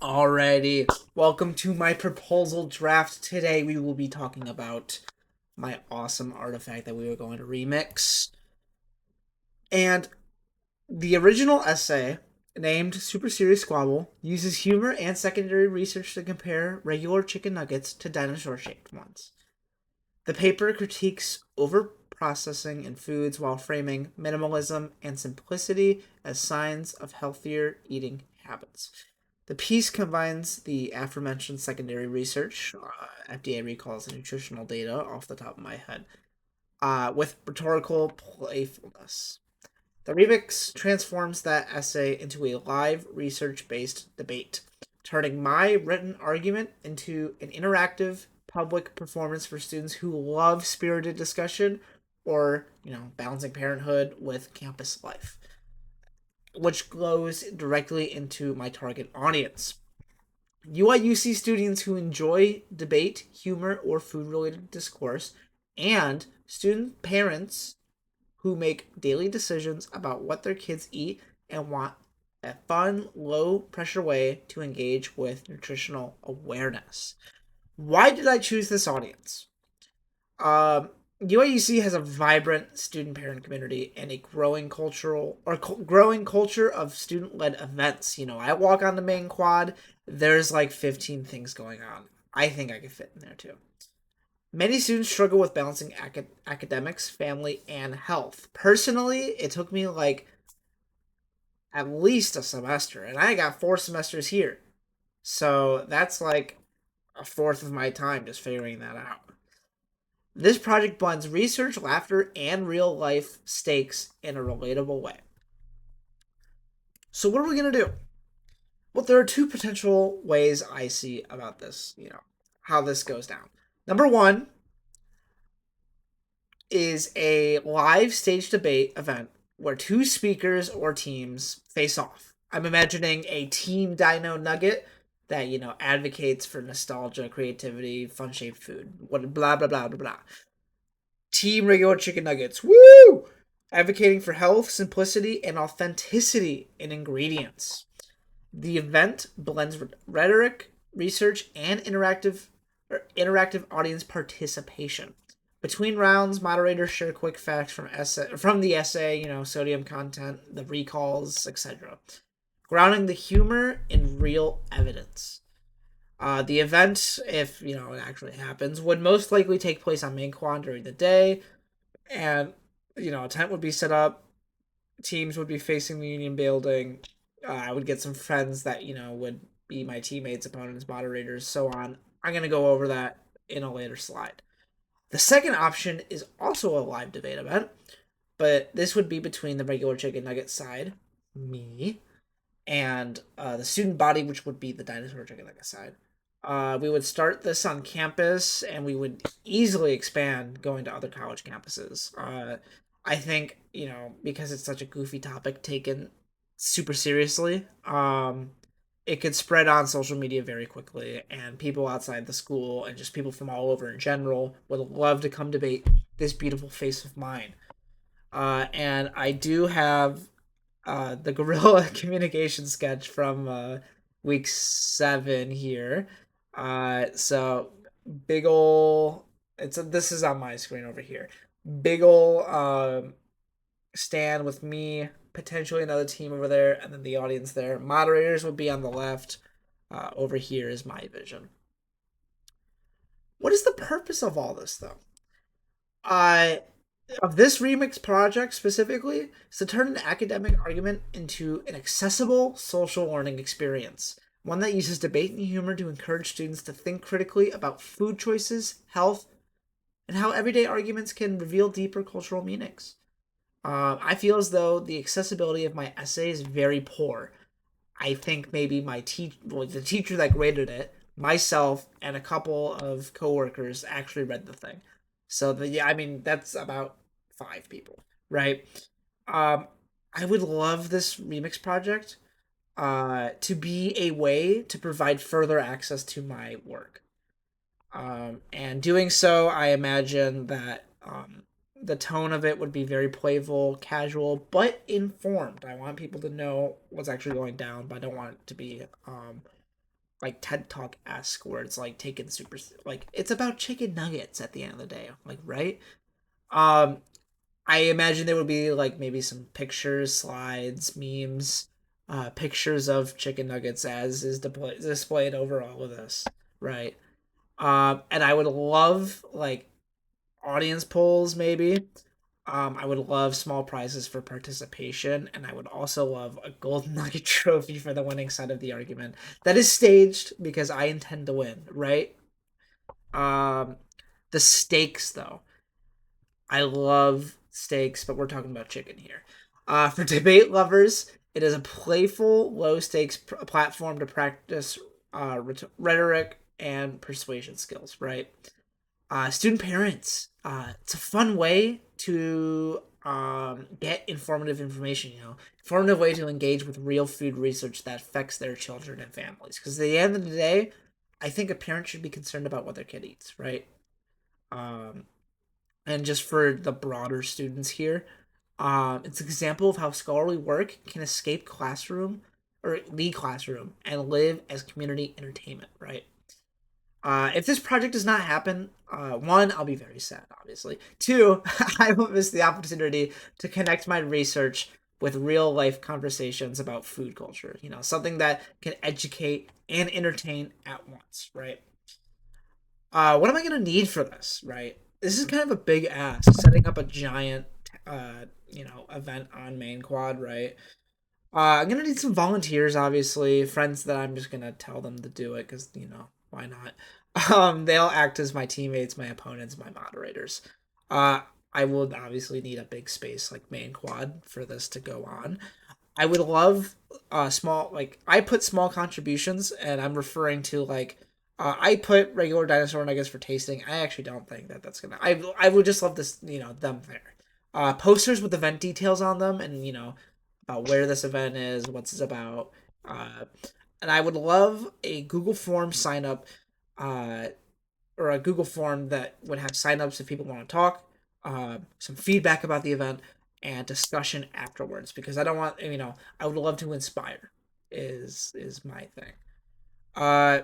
Alrighty, welcome to my proposal draft. Today we will be talking about my awesome artifact that we were going to remix. And the original essay, named Super Serious Squabble, uses humor and secondary research to compare regular chicken nuggets to dinosaur-shaped ones. The paper critiques over-processing in foods while framing minimalism and simplicity as signs of healthier eating habits. The piece combines the aforementioned secondary research, FDA recalls the nutritional data off the top of my head, with rhetorical playfulness. The remix transforms that essay into a live research based debate, turning my written argument into an interactive public performance for students who love spirited discussion or, balancing parenthood with campus life, which goes directly into my target audience. UIUC students who enjoy debate, humor, or food related discourse, and student parents who make daily decisions about what their kids eat and want a fun, low pressure way to engage with nutritional awareness. Why did I choose this audience? UIUC has a vibrant student parent community and a growing culture of student led events. I walk on the main quad, there's like 15 things going on. I think I could fit in there too. Many students struggle with balancing academics, family, and health. Personally, it took me like at least a semester, and I got 4 semesters here. So that's like a fourth of my time just figuring that out. This project blends research, laughter, and real life stakes in a relatable way. So, what are we going to do? Well, there are two potential ways I see about this, how this goes down. Number one is a live stage debate event where two speakers or teams face off. I'm imagining a team Dino Nugget that, advocates for nostalgia, creativity, fun shaped food, what blah blah blah blah blah. Team regular chicken nuggets, woo! Advocating for health, simplicity, and authenticity in ingredients. The event blends rhetoric, research, and interactive audience participation. Between rounds, moderators share quick facts from the essay, sodium content, the recalls, etc., grounding the humor in real evidence. The event, if it actually happens, would most likely take place on main quad during the day, and a tent would be set up. Teams would be facing the union building. I would get some friends that would be my teammates, opponents, moderators, so on. I'm gonna go over that in a later slide. The second option is also a live debate event, but this would be between the regular chicken nugget side, me, and the student body, which would be the dinosaur chicken nugget side. We would start this on campus, and we would easily expand going to other college campuses. I think because it's such a goofy topic taken super seriously, it could spread on social media very quickly, and people outside the school and just people from all over in general would love to come debate this beautiful face of mine. And I do have the guerrilla communication sketch from week 7 here. So big ol' this is on my screen over here. Big ol' stand with me, potentially another team over there, and then the audience there. Moderators would be on the left. Over here is my vision. What is the purpose of all this, though? Uh, of this remix project specifically is to turn an academic argument into an accessible social learning experience. One that uses debate and humor to encourage students to think critically about food choices, health, and how everyday arguments can reveal deeper cultural meanings. I feel as though the accessibility of my essay is very poor. I think maybe the teacher that graded it, myself, and a couple of coworkers actually read the thing. So that's about 5 people, right? Um, I would love this remix project to be a way to provide further access to my work. And doing so, I imagine that the tone of it would be very playful, casual, but informed. I want people to know what's actually going down, but I don't want it to be like TED Talk esque, where it's like taken super like it's about chicken nuggets at the end of the day, like right. Um, I imagine there would be like maybe some pictures, slides, memes, pictures of chicken nuggets as is displayed over all of this, right? And I would love like audience polls, maybe. I would love small prizes for participation, and I would also love a gold nugget trophy for the winning side of the argument. That is staged because I intend to win, right? Um, the stakes, though. I love steaks, but we're talking about chicken here. For debate lovers, it is a playful, low stakes platform to practice rhetoric and persuasion skills, right? Student parents, it's a fun way to get informative information, informative way to engage with real food research that affects their children and families. Because at the end of the day, I think a parent should be concerned about what their kid eats, right? Um, and just for the broader students here, it's an example of how scholarly work can escape classroom or the classroom and live as community entertainment, right? If this project does not happen, one, I'll be very sad, obviously. Two, I will miss the opportunity to connect my research with real life conversations about food culture, something that can educate and entertain at once, right? What am I gonna need for this? Right, this is kind of a big ask, setting up a giant, event on main quad. Right, I'm gonna need some volunteers, obviously, friends that I'm just gonna tell them to do it because why not? They'll act as my teammates, my opponents, my moderators. Uh, I will obviously need a big space like main quad for this to go on. I would love small like I put small contributions and I'm referring to like I put regular dinosaur nuggets for tasting. I actually don't think that that's gonna. I would just love this them there. Posters with event details on them and about where this event is, what's this about. Uh, and I would love a Google Form sign up, uh, or a Google form that would have signups if people want to talk, some feedback about the event, and discussion afterwards. Because I don't want I would love to inspire. Is my thing. Uh,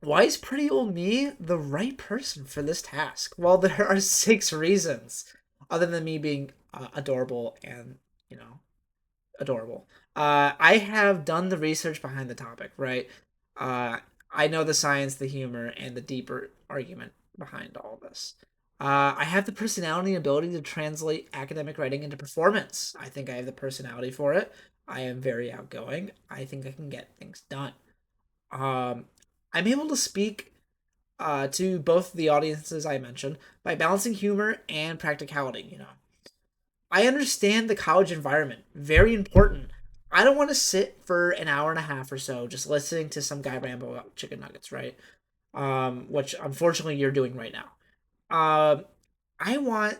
why is pretty old me the right person for this task? Well, there are six reasons, other than me being adorable and you know adorable. I have done the research behind the topic, right? Uh, I know the science, the humor, and the deeper argument behind all this. I have the personality and ability to translate academic writing into performance. I think I have the personality for it. I am very outgoing. I think I can get things done. Um, I'm able to speak to both the audiences I mentioned by balancing humor and practicality. I understand the college environment. Very important. I don't want to sit for an hour and a half or so just listening to some guy ramble about chicken nuggets, right? Which unfortunately you're doing right now. I want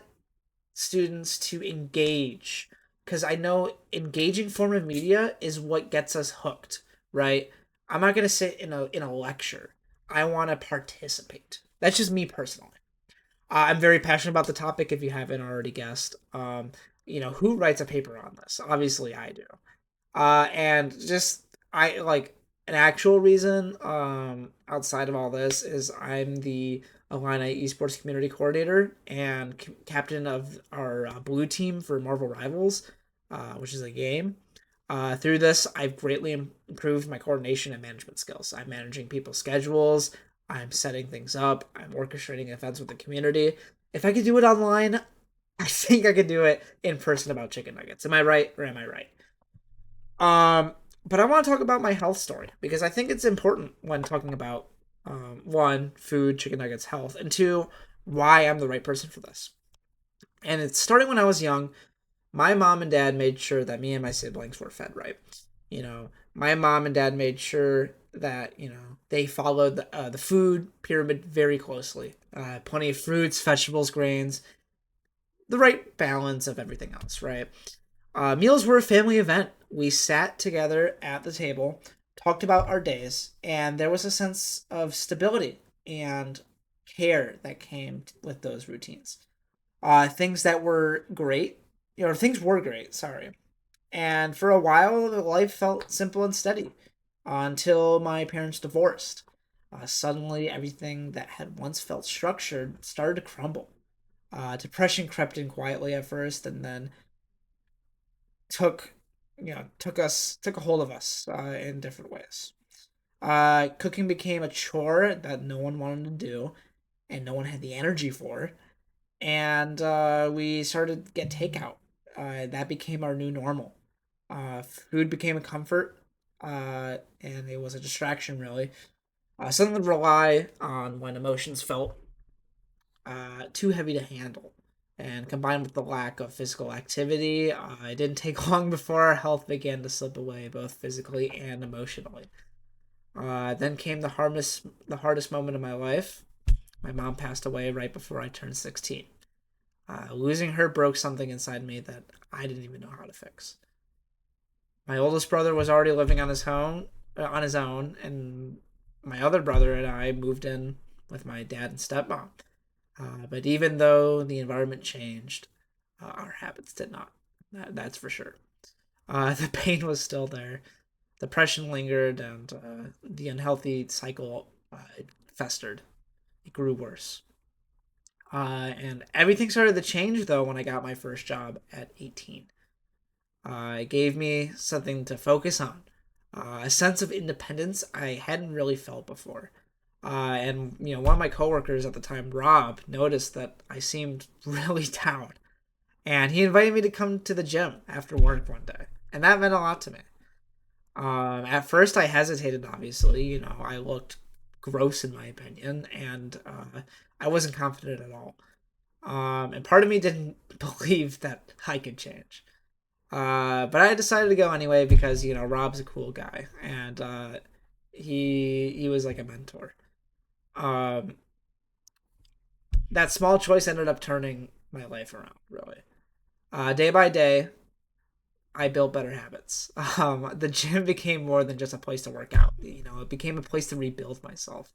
students to engage because I know engaging form of media is what gets us hooked, right? I'm not gonna sit in a lecture. I want to participate. That's just me personally. I'm very passionate about the topic. If you haven't already guessed, who writes a paper on this? Obviously, I do. And just I like an actual reason outside of all this is I'm the Illini esports community coordinator and captain of our blue team for Marvel Rivals, which is a game. Through this, I've greatly improved my coordination and management skills. I'm managing people's schedules. I'm setting things up. I'm orchestrating events with the community. If I could do it online, I think I could do it in person about chicken nuggets. Am I right or am I right? But I want to talk about my health story because I think it's important when talking about one, food, chicken nuggets, health, and two, why I'm the right person for this. And it's starting when I was young. My mom and dad made sure that me and my siblings were fed right. My mom and dad made sure that they followed the food pyramid very closely. Plenty of fruits, vegetables, grains, the right balance of everything else, right? Meals were a family event. We sat together at the table, talked about our days, and there was a sense of stability and care that came with those routines. Things that were great, things were great, sorry. And for a while, the life felt simple and steady. until my parents divorced. Suddenly, everything that had once felt structured started to crumble. Depression crept in quietly at first, and then took, took a hold of us in different ways. Cooking became a chore that no one wanted to do, and no one had the energy for. And we started to get takeout. That became our new normal. Food became a comfort, and it was a distraction, really. Something to rely on when emotions felt too heavy to handle. And combined with the lack of physical activity, it didn't take long before our health began to slip away, both physically and emotionally. Then came the hardest moment of my life. My mom passed away right before I turned 16. Losing her broke something inside me that I didn't even know how to fix. My oldest brother was already living on his own, and my other brother and I moved in with my dad and stepmom. But even though the environment changed, our habits did not. That's for sure. The pain was still there. Depression lingered, and the unhealthy cycle festered. It grew worse. And everything started to change though when I got my first job at 18. It gave me something to focus on, a sense of independence I hadn't really felt before. And one of my coworkers at the time, Rob, noticed that I seemed really down, and he invited me to come to the gym after work one day, and that meant a lot to me. At first, I hesitated. Obviously, I looked gross in my opinion, and I wasn't confident at all. And part of me didn't believe that I could change. But I decided to go anyway because Rob's a cool guy, and he was like a mentor. Um, that small choice ended up turning my life around, really. Day by day, I built better habits. The gym became more than just a place to work out. It became a place to rebuild myself.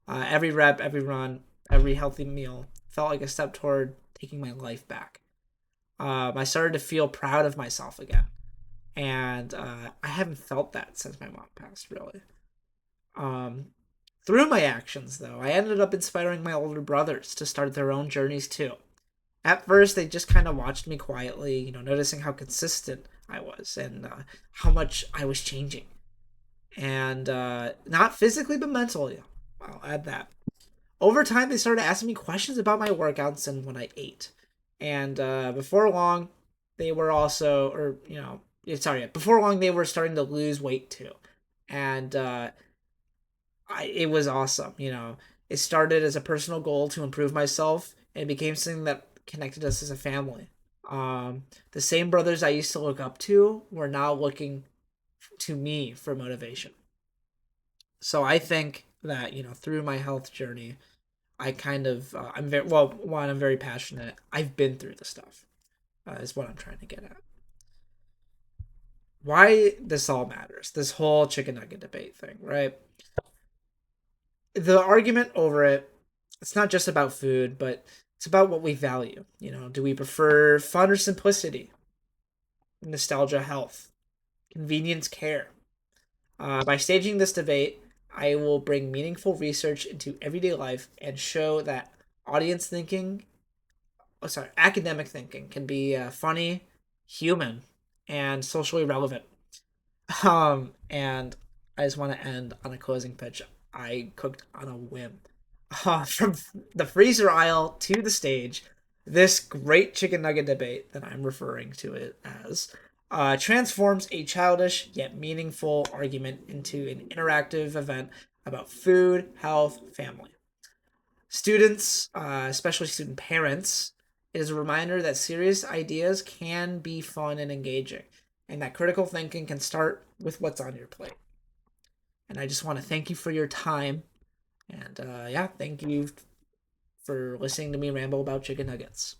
Every rep, every run, every healthy meal felt like a step toward taking my life back. I started to feel proud of myself again, and I haven't felt that since my mom passed, really. Um, Through my actions, though, I ended up inspiring my older brothers to start their own journeys too. At first, they just kind of watched me quietly, noticing how consistent I was and how much I was changing. And not physically, but mentally. I'll add that. Over time, they started asking me questions about my workouts and what I ate. And before long, they were also, or, sorry, before long, they were starting to lose weight too. And it was awesome. It started as a personal goal to improve myself and became something that connected us as a family. The same brothers I used to look up to were now looking to me for motivation. So I think that through my health journey, I kind of I'm very well. One, I'm very passionate. I've been through the stuff. Is what I'm trying to get at. Why this all matters? This whole chicken nugget debate thing, right? The argument over it. It's not just about food, but it's about what we value. Do we prefer fun or simplicity? Nostalgia, health, convenience, care. By staging this debate, I will bring meaningful research into everyday life and show that audience thinking academic thinking can be funny, human, and socially relevant. And I just want to end on a closing pitch. I cooked on a whim. From the freezer aisle to the stage, this great chicken nugget debate that I'm referring to it as transforms a childish yet meaningful argument into an interactive event about food, health, family. Students, especially student parents, it is a reminder that serious ideas can be fun and engaging, and that critical thinking can start with what's on your plate. And I just want to thank you for your time, and yeah, thank you for listening to me ramble about chicken nuggets.